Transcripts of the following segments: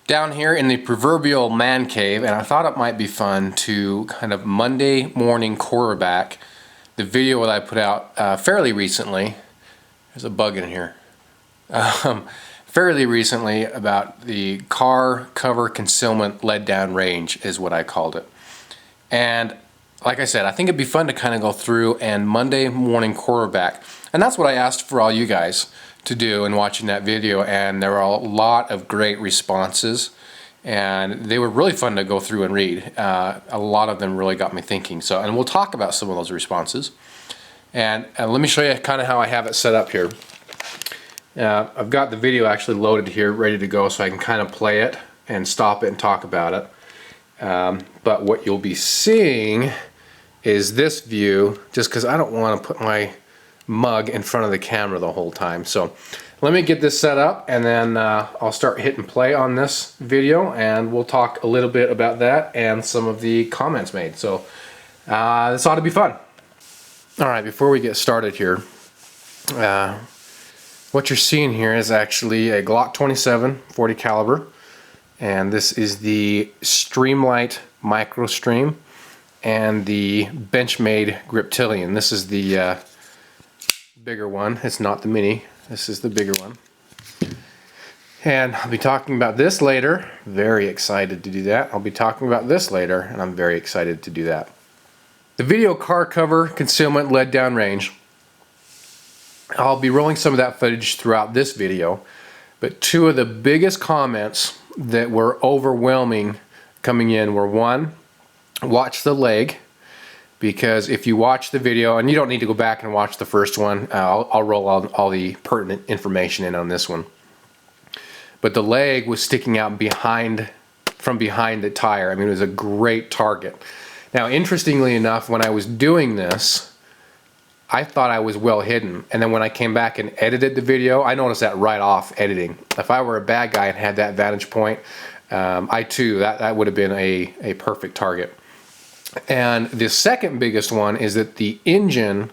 Down here in the proverbial man cave, and I thought it might be fun to kind of Monday morning quarterback the video that I put out fairly recently. There's a bug in here. Fairly recently about the car cover concealment lead down range is what I called it. And like I said, I think it'd be fun to kind of go through and Monday morning quarterback. And that's what I asked for all you guys to do in watching that video, and there were a lot of great responses and they were really fun to go through and read. A lot of them really got me thinking. So, and we'll talk about some of those responses. And let me show you kind of how I have it set up here. I've got the video actually loaded here, ready to go, so I can kind of play it and stop it and talk about it. But what you'll be seeing is this view, just because I don't want to put my mug in front of the camera the whole time. So let me get this set up, and then I'll start hitting play on this video, and we'll talk a little bit about that and some of the comments made. So this ought to be fun. All right, before we get started here, what you're seeing here is actually a Glock 27 40 caliber, and this is the Streamlight Micro Stream and the Benchmade Griptilian. This is the bigger one. It's not the mini. This is the bigger one. And I'll be talking about this later. Very excited to do that. I'll be talking about this later, and I'm very excited to do that. The video car cover concealment lead down range. I'll be rolling some of that footage throughout this video, but two of the biggest comments that were overwhelming coming in were, one, watch the leg, because if you watch the video, and you don't need to go back and watch the first one, I'll roll all the pertinent information in on this one. But the leg was sticking out from behind the tire. I mean, it was a great target. Now, interestingly enough, when I was doing this, I thought I was well hidden, and then when I came back and edited the video, I noticed that right off editing. If I were a bad guy and had that vantage point, that would have been a perfect target. And the second biggest one is that the engine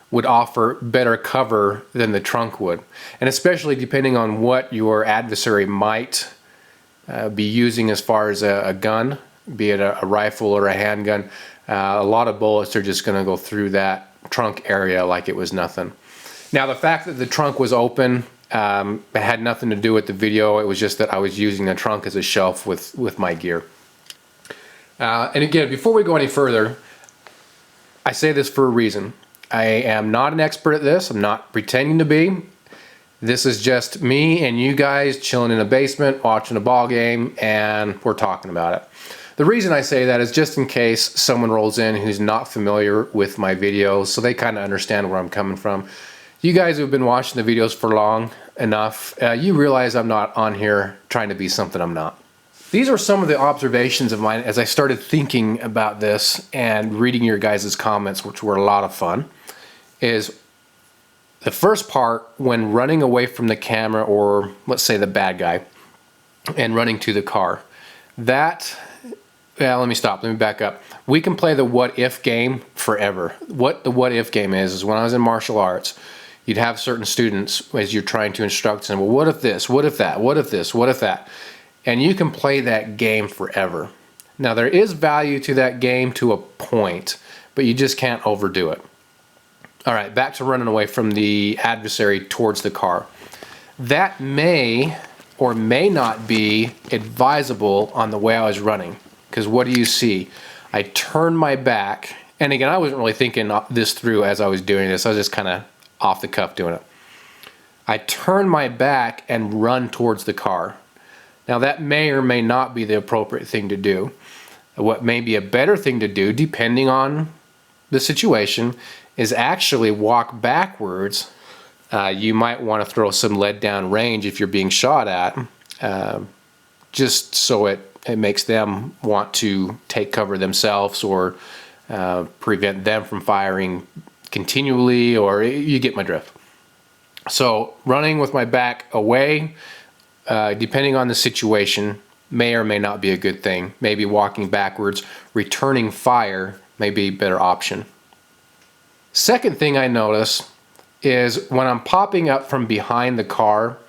would offer better cover than the trunk would, and especially depending on what your adversary might be using as far as a gun, be it a rifle or a handgun. A lot of bullets are just going to go through that trunk area like it was nothing. Now, the fact that the trunk was open, it had nothing to do with the video. It was just that I was using the trunk as a shelf with my gear. And again, before we go any further, I say this for a reason. I am not an expert at this. I'm not pretending to be. This is just me and you guys chilling in a basement, watching a ball game, and we're talking about it. The reason I say that is just in case someone rolls in who's not familiar with my videos, so they kind of understand where I'm coming from. You guys who've been watching the videos for long enough, you realize I'm not on here trying to be something I'm not. These are some of the observations of mine as I started thinking about this and reading your guys' comments, which were a lot of fun. Is the first part, when running away from the camera, or let's say the bad guy, and running to the car. Let me back up. We can play the what if game forever. What the what if game is when I was in martial arts, you'd have certain students as you're trying to instruct them, well, what if this, what if that, what if this, what if that? And you can play that game forever. Now, there is value to that game to a point, but you just can't overdo it. All right, back to running away from the adversary towards the car. That may or may not be advisable on the way I was running, because what do you see? I turned my back, and again, I wasn't really thinking this through as I was doing this. I was just kind of off the cuff doing it. I turned my back and run towards the car. Now, that may or may not be the appropriate thing to do. What may be a better thing to do, depending on the situation, is actually walk backwards. You might want to throw some lead down range if you're being shot at, just so it makes them want to take cover themselves, or prevent them from firing continually, or you get my drift. So running with my back away, depending on the situation, may or may not be a good thing. Maybe walking backwards, returning fire may be a better option. Second thing I notice is when I'm popping up from behind the car,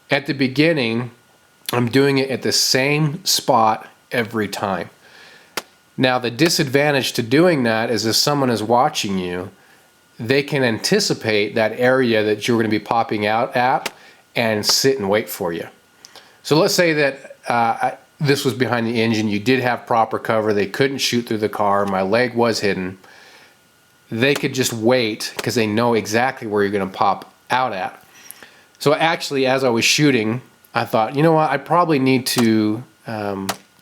at the beginning, I'm doing it at the same spot every time. Now, the disadvantage to doing that is if someone is watching you, they can anticipate that area that you're going to be popping out at and sit and wait for you. So let's say that this was behind the engine, you did have proper cover, they couldn't shoot through the car, my leg was hidden. They could just wait because they know exactly where you're going to pop out at. So actually, as I was shooting, I thought, you know what, I probably need to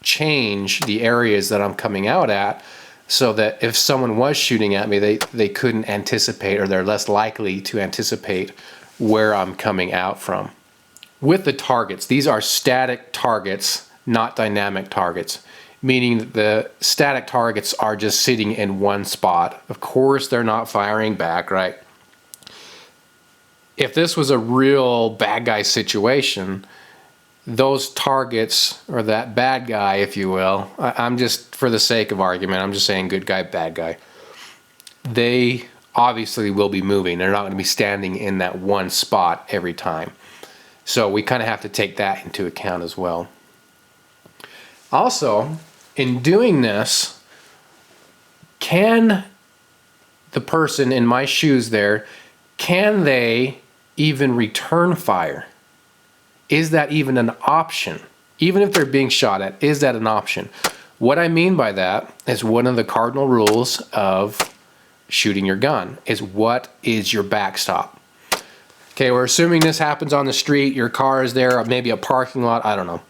change the areas that I'm coming out at so that if someone was shooting at me, they couldn't anticipate, or they're less likely to anticipate where I'm coming out from. With the targets, these are static targets, not dynamic targets, meaning that the static targets are just sitting in one spot. Of course, they're not firing back, right? If this was a real bad guy situation, those targets, or that bad guy, if you will, I'm just, for the sake of argument, I'm just saying good guy, bad guy, they obviously will be moving. They're not going to be standing in that one spot every time. So we kind of have to take that into account as well. Also, in doing this, can the person in my shoes there, can they even return fire? Is that even an option? Even if they're being shot at, is that an option? What I mean by that is one of the cardinal rules of shooting your gun is, what is your backstop? Okay, we're assuming this happens on the street, your car is there, maybe a parking lot, I don't know.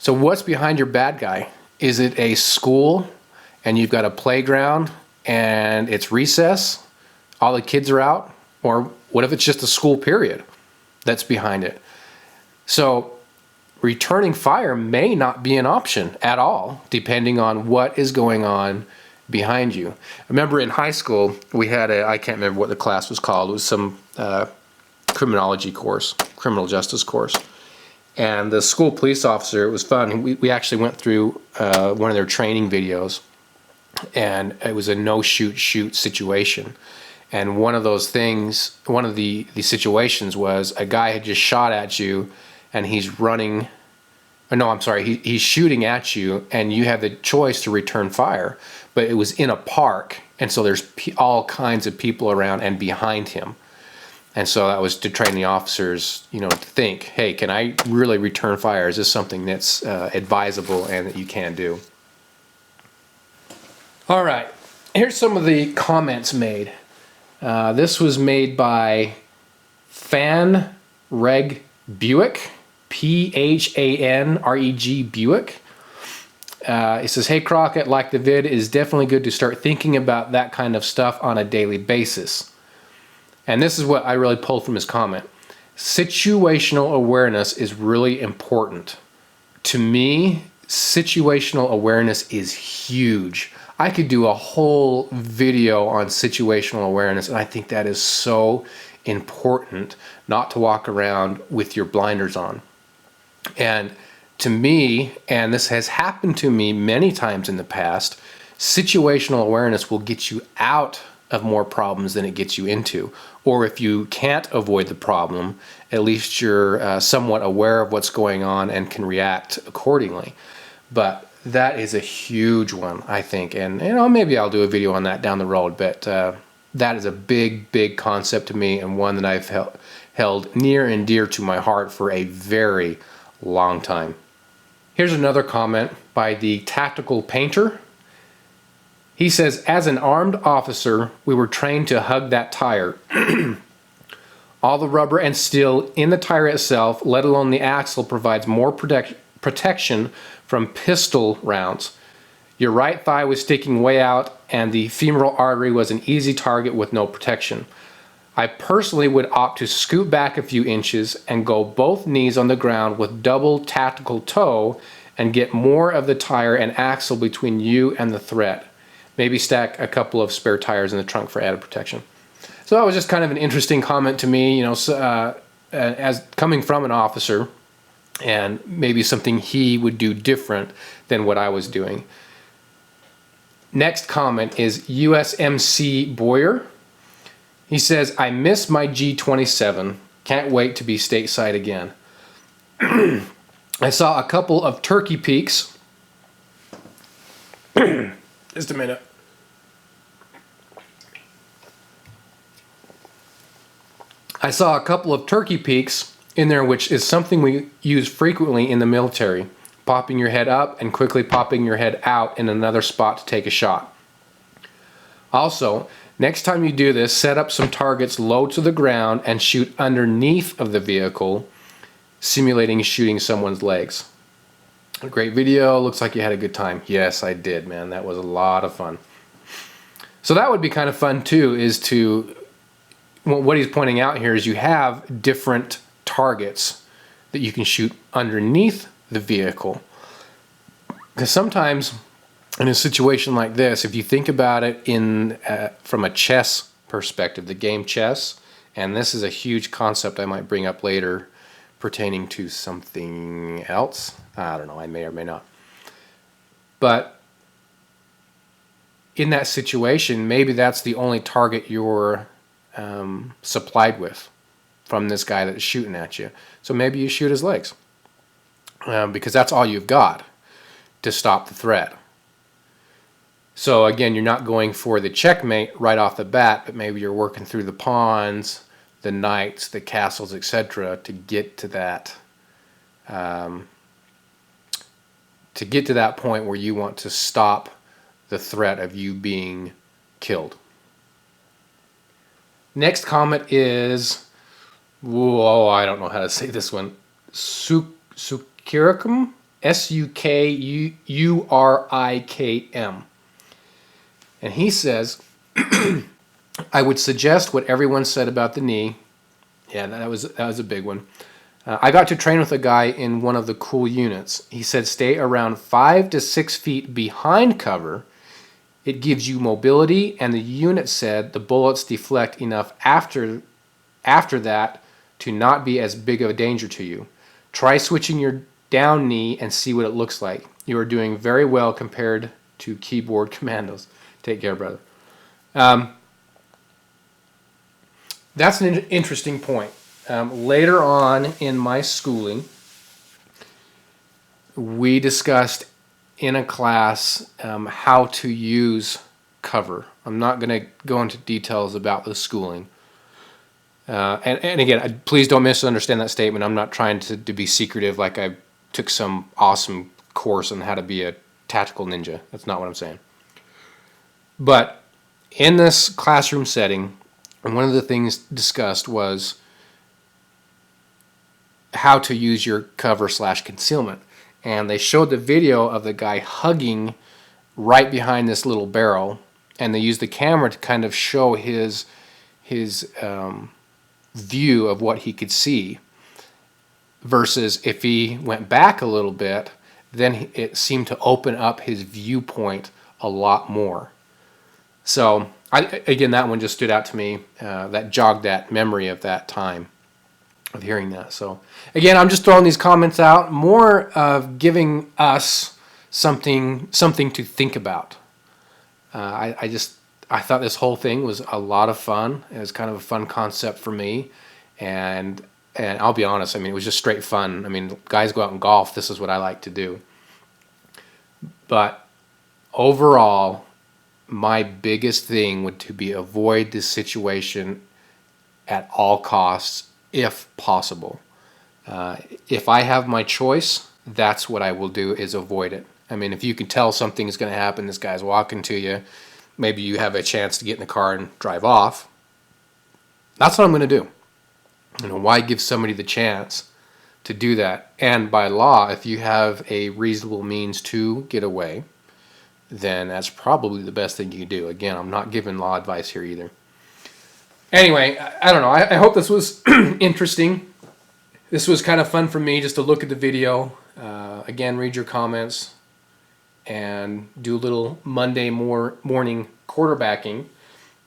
So what's behind your bad guy? Is it a school and you've got a playground and it's recess, all the kids are out? Or what if it's just a school period that's behind it? So returning fire may not be an option at all, depending on what is going on behind you. I remember in high school, we had I can't remember what the class was called, it was some criminology course, criminal justice course. And the school police officer, it was fun, we actually went through one of their training videos, and it was a no-shoot-shoot situation. And one of those things, one of the situations was a guy had just shot at you, and he's running, no, I'm sorry, he's shooting at you, and you have the choice to return fire. But it was in a park, and so there's all kinds of people around and behind him. And so that was to train the officers, you know, to think, hey, can I really return fire? Is this something that's advisable and that you can do? All right, here's some of the comments made. This was made by Fan Reg Buick, Phanreg Buick. It says, hey Crockett, like the vid, it is definitely good to start thinking about that kind of stuff on a daily basis. And this is what I really pulled from his comment. Situational awareness is really important. To me, situational awareness is huge. I could do a whole video on situational awareness, and I think that is so important, not to walk around with your blinders on. And to me, and this has happened to me many times in the past, situational awareness will get you out of more problems than it gets you into. Or if you can't avoid the problem, at least you're somewhat aware of what's going on and can react accordingly. But that is a huge one, I think, and you know, maybe I'll do a video on that down the road, but that is a big concept to me, and one that I've held near and dear to my heart for a very long time. Here's another comment by the Tactical Painter. He says, as an armed officer, we were trained to hug that tire. All the rubber and steel in the tire itself, let alone the axle, provides more protection from pistol rounds. Your right thigh was sticking way out, and the femoral artery was an easy target with no protection. I personally would opt to scoot back a few inches and go both knees on the ground with double tactical toe and get more of the tire and axle between you and the threat. Maybe stack a couple of spare tires in the trunk for added protection. So that was just kind of an interesting comment to me, you know, as coming from an officer, and maybe something he would do different than what I was doing. Next comment is USMC Boyer. He says, I miss my G27. Can't wait to be stateside again. I saw a couple of turkey peaks. Just a minute. I saw a couple of turkey peaks in there, which is something we use frequently in the military. Popping your head up and quickly popping your head out in another spot to take a shot. Also, next time you do this, set up some targets low to the ground and shoot underneath of the vehicle, simulating shooting someone's legs. A great video. Looks like you had a good time. Yes, I did, man. That was a lot of fun. So that would be kind of fun too, is to, what he's pointing out here is you have different targets that you can shoot underneath the vehicle. Because sometimes in a situation like this, if you think about it in from a chess perspective, the game chess, and this is a huge concept I might bring up later pertaining to something else. I don't know, I may or may not. But in that situation, maybe that's the only target you're supplied with from this guy that's shooting at you. So maybe you shoot his legs because that's all you've got to stop the threat. So again, you're not going for the checkmate right off the bat, but maybe you're working through the pawns, the knights, the castles, etc., to get to that point where you want to stop the threat of you being killed. Next comment is, whoa, I don't know how to say this one. Sukurikum, Sukurikim. And he says, I would suggest what everyone said about the knee. Yeah, that was a big one. I got to train with a guy in one of the cool units. He said stay around 5 to 6 feet behind cover. It gives you mobility, and the unit said the bullets deflect enough after that to not be as big of a danger to you. Try switching your down knee and see what it looks like. You are doing very well compared to keyboard commandos. Take care, brother. That's an interesting point. Later on in my schooling, we discussed in a class how to use cover. I'm not going to go into details about the schooling. And again, please don't misunderstand that statement. I'm not trying to be secretive like I took some awesome course on how to be a tactical ninja. That's not what I'm saying. But in this classroom setting, one of the things discussed was how to use your cover / concealment. And they showed the video of the guy hugging right behind this little barrel, and they used the camera to kind of show his view of what he could see, versus if he went back a little bit, then it seemed to open up his viewpoint a lot more. So again, that one just stood out to me. That jogged that memory of that time of hearing that. So again, I'm just throwing these comments out, more of giving us something to think about. I thought this whole thing was a lot of fun. It was kind of a fun concept for me, and I'll be honest, I mean, it was just straight fun. I mean, guys go out and golf. This is what I like to do. But overall, my biggest thing would to be avoid this situation at all costs, if possible. If I have my choice, that's what I will do, is avoid it. I mean, if you can tell something is going to happen, this guy's walking to you, maybe you have a chance to get in the car and drive off, that's what I'm going to do. You know, why give somebody the chance to do that? And by law, if you have a reasonable means to get away, then that's probably the best thing you can do. Again, I'm not giving law advice here either. Anyway, I don't know. I hope this was interesting. This was kind of fun for me just to look at the video. Again, read your comments and do a little Monday morning quarterbacking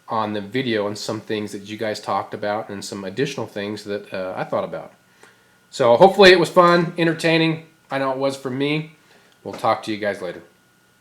on the video and some things that you guys talked about and some additional things that I thought about. So hopefully it was fun, entertaining. I know it was for me. We'll talk to you guys later.